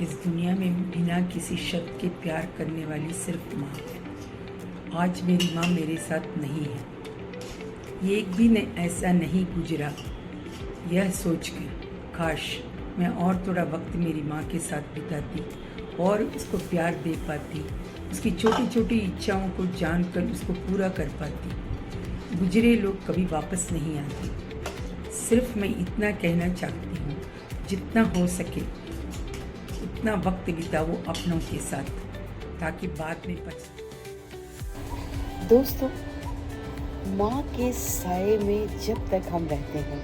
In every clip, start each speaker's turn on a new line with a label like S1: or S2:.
S1: इस दुनिया में बिना किसी शब्द के प्यार करने वाली सिर्फ माँ है। आज मेरी माँ मेरे साथ नहीं है। ये एक भी ऐसा नहीं गुजरा यह सोच के काश मैं और थोड़ा वक्त मेरी माँ के साथ बिताती और उसको प्यार दे पाती, उसकी छोटी छोटी इच्छाओं को जानकर उसको पूरा कर पाती। गुजरे लोग कभी वापस नहीं आते। सिर्फ मैं इतना कहना चाहती हूँ, जितना हो सके उतना वक्त बिताओ अपनों के साथ, ताकि बाद में
S2: दोस्तों, माँ के साए में जब तक हम रहते हैं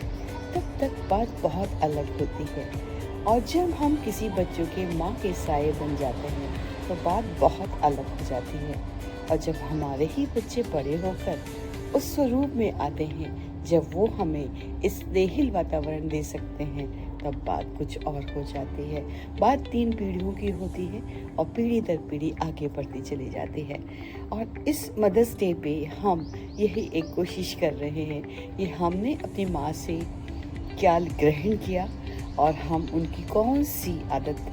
S2: तब तक बात बहुत अलग होती है, और जब हम किसी बच्चों के माँ के साए बन जाते हैं तो बात बहुत अलग हो जाती है। और जब हमारे ही बच्चे बड़े होकर उस स्वरूप में आते हैं जब वो हमें इस स्नेहिल वातावरण दे सकते हैं, तब बात कुछ और हो जाती है। बात 3 पीढ़ियों की होती है और पीढ़ी दर पीढ़ी आगे बढ़ती चली जाती है। और इस मदर्स डे पे हम यही एक कोशिश कर रहे हैं कि हमने अपनी माँ से क्या ग्रहण किया और हम उनकी कौन सी आदत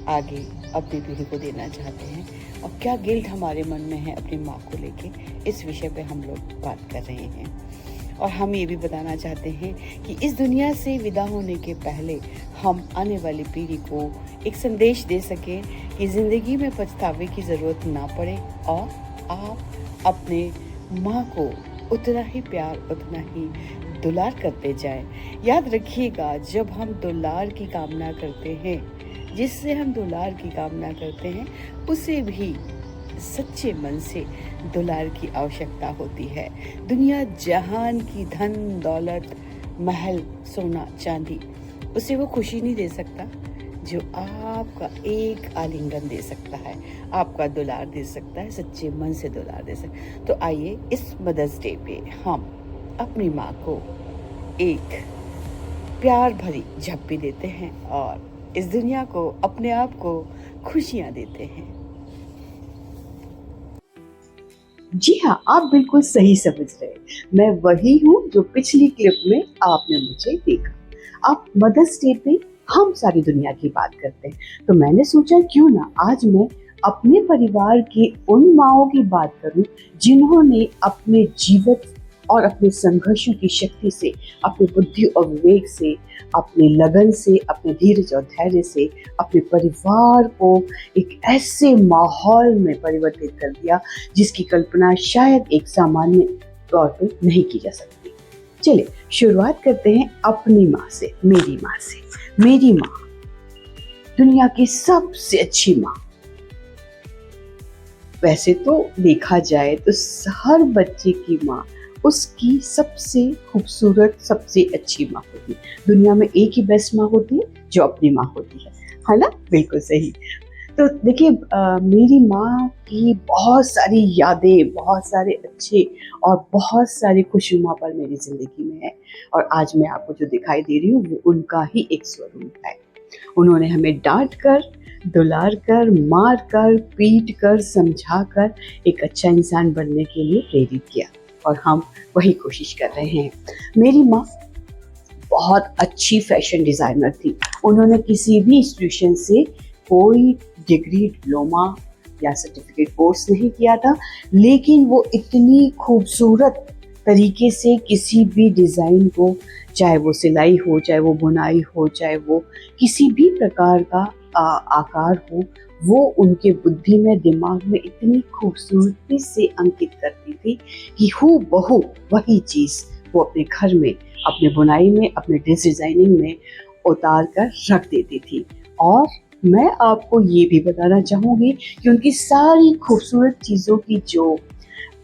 S2: आगे अपनी पीढ़ी को देना चाहते हैं, और क्या गिल्ट हमारे मन में है अपनी माँ को लेके। इस विषय पे हम लोग बात कर रहे हैं। और हम ये भी बताना चाहते हैं कि इस दुनिया से विदा होने के पहले हम आने वाली पीढ़ी को एक संदेश दे सकें कि ज़िंदगी में पछतावे की ज़रूरत ना पड़े, और आप अपने माँ को उतना ही प्यार, उतना ही दुलार करते जाएं। याद रखिएगा, जब हम दुलार की कामना करते हैं, जिससे हम दुलार की कामना करते हैं, उसे भी सच्चे मन से दुलार की आवश्यकता होती है। दुनिया जहान की धन दौलत, महल, सोना चांदी, उसे वो खुशी नहीं दे सकता जो आपका एक आलिंगन दे सकता है, आपका दुलार दे सकता है, सच्चे मन से दुलार दे सकता है। तो आइए इस मदर्स डे पे हम अपनी माँ को एक प्यार भरी झप्पी देते हैं और इस दुनिया को, अपने आप को खुशियाँ देते हैं।
S3: जी हाँ, आप बिल्कुल सही समझ रहे हैं। मैं वही हूँ जो पिछली क्लिप में आपने मुझे देखा। अब मदर्स डे पे हम सारी दुनिया की बात करते हैं, तो मैंने सोचा क्यों ना आज मैं अपने परिवार की उन माँओं की बात करूं जिन्होंने अपने जीवन और अपने संघर्षों की शक्ति से, अपने बुद्धि और विवेक से, अपने लगन से, अपने धीरज और धैर्य से अपने परिवार को एक ऐसे माहौल में परिवर्तित कर दिया जिसकी कल्पना शायद एक सामान्य तौर पे नहीं की जा सकती। चलिए शुरुआत करते हैं अपनी माँ से, मेरी माँ से। मेरी माँ दुनिया की सबसे अच्छी माँ। वैसे तो देखा जाए तो हर बच्चे की माँ उसकी सबसे खूबसूरत, सबसे अच्छी माँ होती है। दुनिया में एक ही बेस्ट माँ होती है जो अपनी माँ होती है ना? बिल्कुल सही। तो देखिए, मेरी माँ की बहुत सारी यादें, बहुत सारे अच्छे और बहुत सारे खुशनुमा पल मेरी जिंदगी में है, और आज मैं आपको जो दिखाई दे रही हूँ वो उनका ही एक स्वरूप है। उन्होंने हमें डांट कर, दुलार कर, मार कर, पीट कर, समझा कर एक अच्छा इंसान बनने के लिए प्रेरित किया, और हम वही कोशिश कर रहे हैं। मेरी माँ बहुत अच्छी फैशन डिज़ाइनर थी। उन्होंने किसी भी इंस्टीट्यूशन से कोई डिग्री, डिप्लोमा या सर्टिफिकेट कोर्स नहीं किया था, लेकिन वो इतनी खूबसूरत तरीके से किसी भी डिज़ाइन को, चाहे वो सिलाई हो, चाहे वो बुनाई हो, चाहे वो किसी भी प्रकार का आकार हो, वो उनके बुद्धि में, दिमाग में इतनी खूबसूरती से अंकित करती थी कि हूबहू वही चीज़ वो अपने घर में, अपने बुनाई में, अपने ड्रेस डिज़ाइनिंग में उतार कर रख देती थी। और मैं आपको ये भी बताना चाहूँगी कि उनकी सारी खूबसूरत चीज़ों की जो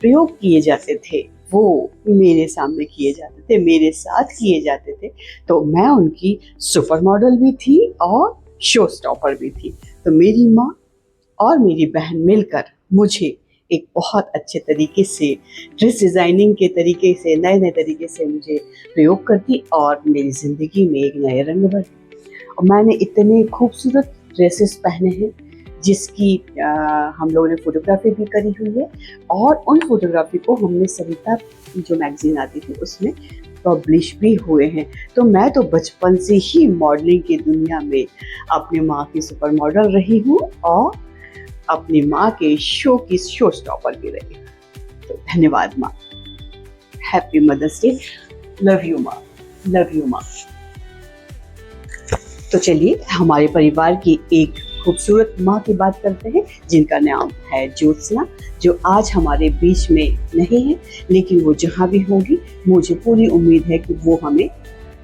S3: प्रयोग किए जाते थे वो मेरे सामने किए जाते थे, मेरे साथ किए जाते थे। तो मैं उनकी सुपर मॉडल भी थी और शो स्टॉपर भी थी। तो मेरी माँ और मेरी बहन मिलकर मुझे एक बहुत अच्छे तरीके से ड्रेस डिज़ाइनिंग के तरीके से, नए नए तरीके से मुझे प्रयोग करती और मेरी ज़िंदगी में एक नए रंग भरती। और मैंने इतने खूबसूरत ड्रेसेस पहने हैं जिसकी हम लोगों ने फोटोग्राफी भी करी हुई है, और उन फोटोग्राफी को हमने सरिता जो मैगजीन आती थी उसमें पब्लिश भी हुए हैं। तो मैं तो बचपन से ही मॉडलिंग की दुनिया में अपनी माँ की सुपर मॉडल रही हूँ और अपनी माँ के शो की शो स्टॉपर भी रही हूँ। तो धन्यवाद माँ, happy mother's day, love you माँ, लव यू माँ। तो चलिए हमारे परिवार की एक खूबसूरत माँ की बात करते हैं जिनका नाम है ज्योत्सना, जो आज हमारे बीच में नहीं है, लेकिन वो जहाँ भी होगी मुझे पूरी उम्मीद है कि वो हमें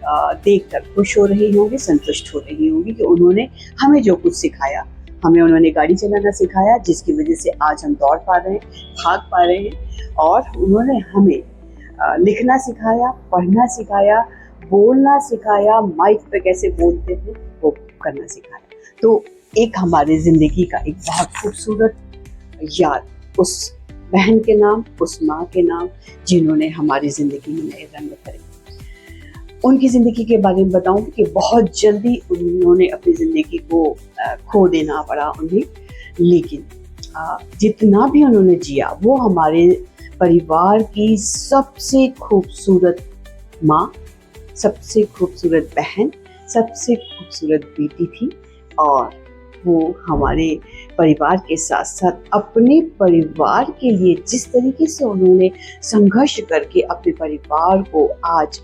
S3: देखकर खुश हो रही होंगी, संतुष्ट हो रही होंगी कि उन्होंने हमें जो कुछ सिखाया, हमें उन्होंने गाड़ी चलाना सिखाया जिसकी वजह से आज हम दौड़ पा रहे हैं, भाग पा रहे हैं, और उन्होंने हमें लिखना सिखाया, पढ़ना सिखाया, बोलना सिखाया, माइक पे कैसे बोलते हैं वो करना सिखाया। तो एक हमारे ज़िंदगी का एक बहुत खूबसूरत याद उस बहन के नाम, उस माँ के नाम जिन्होंने हमारी ज़िंदगी में नए रंग भरे। उनकी ज़िंदगी के बारे में बताऊं कि बहुत जल्दी उन्होंने अपनी ज़िंदगी को खो देना पड़ा उन्हें, लेकिन जितना भी उन्होंने जिया वो हमारे परिवार की सबसे खूबसूरत माँ, सबसे खूबसूरत बहन, सबसे खूबसूरत बेटी थी। और वो हमारे परिवार के साथ साथ अपने परिवार के लिए जिस तरीके से उन्होंने संघर्ष करके अपने परिवार को आज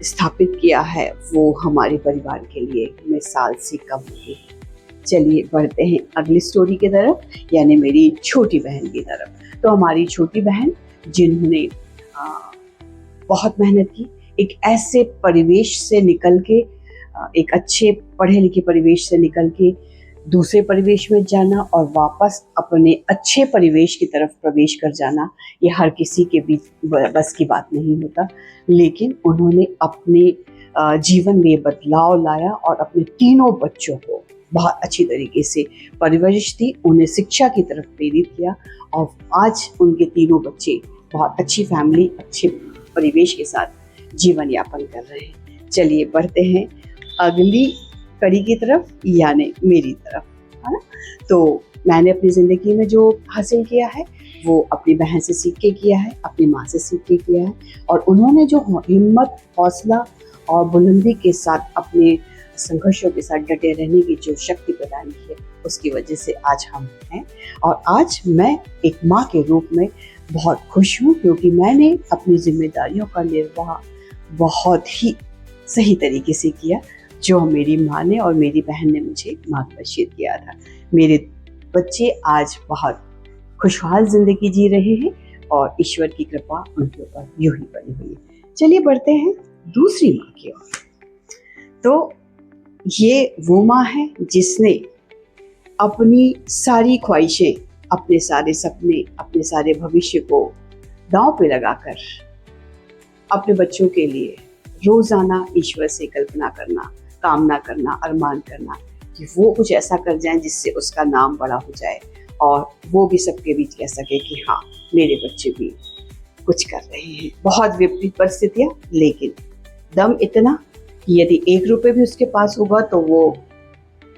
S3: स्थापित किया है, वो हमारे परिवार के लिए मिसाल से कम नहीं है। चलिए बढ़ते हैं अगली स्टोरी की तरफ, यानी मेरी छोटी बहन की तरफ। तो हमारी छोटी बहन जिन्होंने बहुत मेहनत की, एक ऐसे परिवेश से निकल के, एक अच्छे पढ़े लिखे परिवेश से निकल के दूसरे परिवेश में जाना और वापस अपने अच्छे परिवेश की तरफ प्रवेश कर जाना, ये हर किसी के बीच बस की बात नहीं होता। लेकिन उन्होंने अपने जीवन में बदलाव लाया और अपने तीनों बच्चों को बहुत अच्छी तरीके से परवरिश दी, उन्हें शिक्षा की तरफ प्रेरित किया और आज उनके तीनों बच्चे बहुत अच्छी फैमिली, अच्छे परिवेश के साथ जीवन यापन कर रहे हैं। चलिए बढ़ते हैं अगली कड़ी की तरफ, यानी मेरी तरफ, है ना। तो मैंने अपनी ज़िंदगी में जो हासिल किया है वो अपनी बहन से सीख के किया है, अपनी माँ से सीख के किया है, और उन्होंने जो हिम्मत, हौसला और बुलंदी के साथ अपने संघर्षों के साथ डटे रहने की जो शक्ति प्रदान की है, उसकी वजह से आज हम हैं। और आज मैं एक माँ के रूप में बहुत खुश हूँ क्योंकि मैंने अपनी जिम्मेदारियों का निर्वाह बहुत ही सही तरीके से किया, जो मेरी माँ ने और मेरी बहन ने मुझे मार्गदर्शित किया था। मेरे बच्चे आज बहुत खुशहाल जिंदगी जी रहे हैं और ईश्वर की कृपा उनके ऊपर यूं ही बनी हुई है। चलिए बढ़ते हैं दूसरी माँ की ओर। तो ये वो माँ है जिसने अपनी सारी ख्वाहिशें, अपने सारे सपने, अपने सारे भविष्य को दांव पे लगाकर अपने बच्चों के लिए रोजाना ईश्वर से कल्पना करना, कामना करना, अरमान करना कि वो कुछ ऐसा कर जाए जिससे उसका नाम बड़ा हो जाए और वो भी सबके बीच कह सके कि हाँ, मेरे बच्चे भी कुछ कर रहे हैं। बहुत विपरीत परिस्थितियाँ, लेकिन दम इतना कि यदि 1 रुपये भी उसके पास होगा तो वो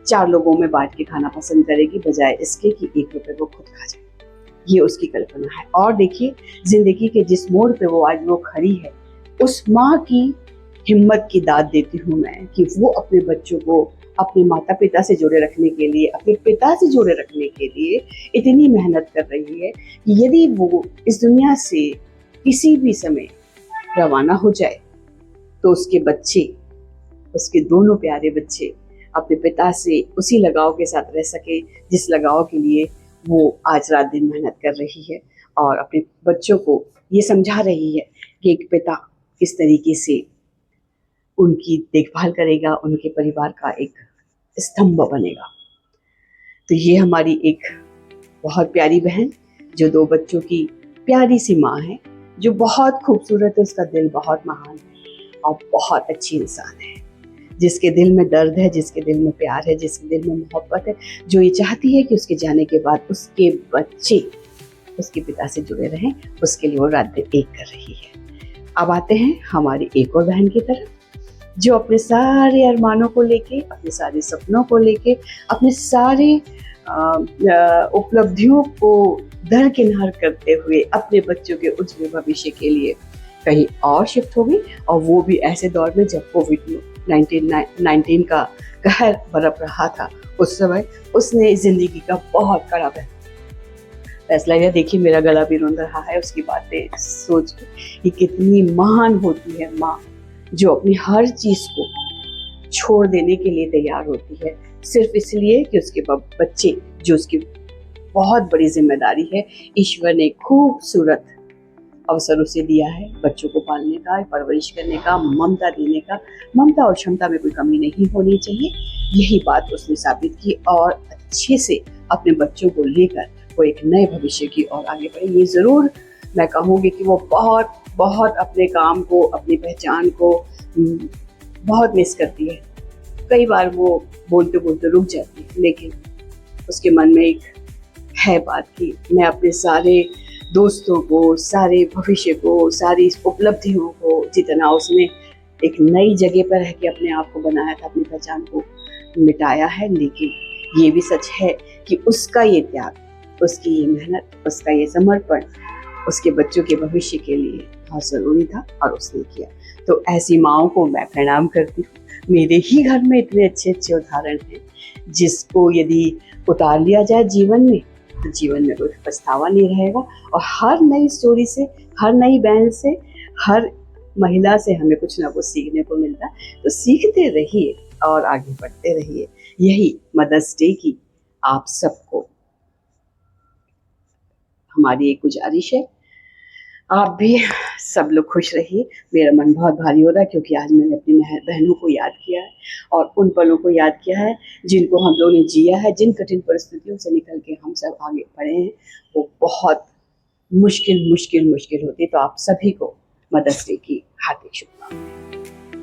S3: 4 लोगों में बांट के खाना पसंद करेगी, बजाय इसके कि 1 रुपये वो खुद खा जाए। ये उसकी कल्पना है। और देखिए जिंदगी के जिस मोड़ पे वो आज वो खड़ी है, उस माँ की हिम्मत की दाद देती हूँ मैं कि वो अपने बच्चों को अपने माता पिता से जोड़े रखने के लिए, अपने पिता से जोड़े रखने के लिए इतनी मेहनत कर रही है कि यदि वो इस दुनिया से किसी भी समय रवाना हो जाए तो उसके बच्चे, उसके दोनों प्यारे बच्चे अपने पिता से उसी लगाव के साथ रह सके जिस लगाव के लिए वो आज रात दिन मेहनत कर रही है, और अपने बच्चों को ये समझा रही है कि एक पिता किस तरीके से उनकी देखभाल करेगा, उनके परिवार का एक स्तंभ बनेगा। तो ये हमारी एक बहुत प्यारी बहन जो 2 बच्चों की प्यारी सी माँ है, जो बहुत खूबसूरत है, उसका दिल बहुत महान है और बहुत अच्छी इंसान है, जिसके दिल में दर्द है, जिसके दिल में प्यार है, जिसके दिल में मोहब्बत है, जो ये चाहती है कि उसके जाने के बाद उसके बच्चे उसके पिता से जुड़े रहें, उसके लिए वो रात दिन एक कर रही है। अब आते हैं हमारी एक और बहन की तरफ, जो अपने सारे अरमानों को लेके, अपने सारे सपनों को लेके, अपने सारे उपलब्धियों को दरकिनार करते हुए अपने बच्चों के उज्जवल भविष्य के लिए कहीं और शिफ्ट हो गई, और वो भी ऐसे दौर में जब कोविड-19 का कहर बरप रहा था। उस समय उसने ज़िंदगी का बहुत कड़ा फैसला लिया। देखिए मेरा गला भी रुंध रहा है उसकी बातें सोच के कि कितनी महान होती है माँ, जो अपनी हर चीज़ को छोड़ देने के लिए तैयार होती है, सिर्फ इसलिए कि उसके बच्चे, जो उसकी बहुत बड़ी जिम्मेदारी है, ईश्वर ने खूबसूरत अवसर उसे दिया है बच्चों को पालने का, परवरिश करने का, ममता देने का। ममता और क्षमता में कोई कमी नहीं होनी चाहिए, यही बात उसने साबित की, और अच्छे से अपने बच्चों को लेकर वो एक नए भविष्य की ओर आगे बढ़े। ये ज़रूर मैं कहूँगी कि वो बहुत बहुत अपने काम को, अपनी पहचान को बहुत मिस करती है। कई बार वो बोलते बोलते रुक जाती है, लेकिन उसके मन में एक है बात कि मैं अपने सारे दोस्तों को, सारे भविष्य को, सारी उपलब्धियों को, जितना उसने एक नई जगह पर रह के अपने आप को बनाया था, अपनी पहचान को मिटाया है, लेकिन ये भी सच है कि उसका ये त्याग, उसकी ये मेहनत, उसका ये समर्पण उसके बच्चों के भविष्य के लिए बहुत ज़रूरी था, और उसने किया। तो ऐसी माँओं को मैं प्रणाम करती हूँ। मेरे ही घर में इतने अच्छे अच्छे उदाहरण हैं, जिसको यदि उतार लिया जाए जीवन में, तो जीवन में कोई पछतावा नहीं रहेगा। और हर नई स्टोरी से, हर नई बहन से, हर महिला से हमें कुछ ना कुछ सीखने को मिलता है। तो सीखते रहिए और आगे बढ़ते रहिए। यही मदर्स डे की आप सबको हमारी एक गुजारिश है। आप भी सब लोग खुश रहिए। मेरा मन बहुत भारी हो रहा है, क्योंकि आज मैंने अपनी बहनों को याद किया है, और उन पलों को याद किया है जिनको हम लोगों ने जिया है, जिन कठिन परिस्थितियों से निकल के हम सब आगे बढ़े हैं। वो बहुत मुश्किल होती। तो आप सभी को मदर्स डे की हार्दिक शुभकामनाएं।